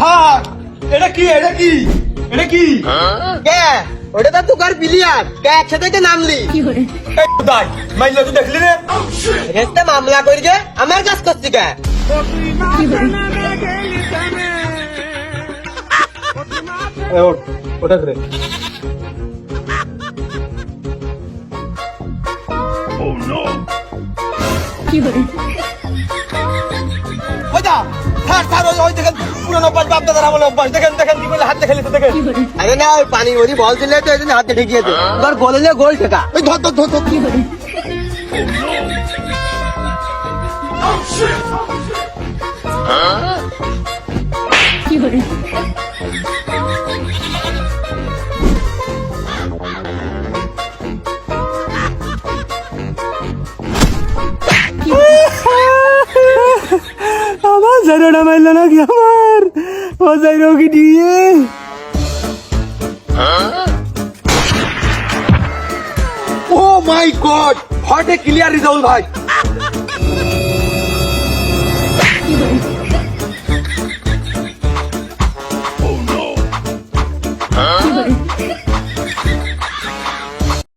থাক। এটা কি এটা কি এটা কি কে ওটা তো তুকার প্লেয়ার কে একসাথে কে নামলি এই দাই মাইলা তুই দেখলি রে রেস্তে মামলা করি যে আমার কাজ করছি কে এ, ওঠ, ওটা করে ওইটা থাক থাক ওই দেখেন পুরনো অভ্যাস বাপ দাদার আমল অভ্যাস দেখেন দেখেন কি বলে হাতে খেলিতে দেখেন আরে না ওই পানি ওরি বল দিলে তো এদিন হাতে ঠেকিয়ে দে তোর গোলে গোল ঠেকা ওই ধর ধর ধর ধর আমার জানোটা মারল নাকি আমার ও যাই রোগী দিয়ে oh my god what a clear result ভাই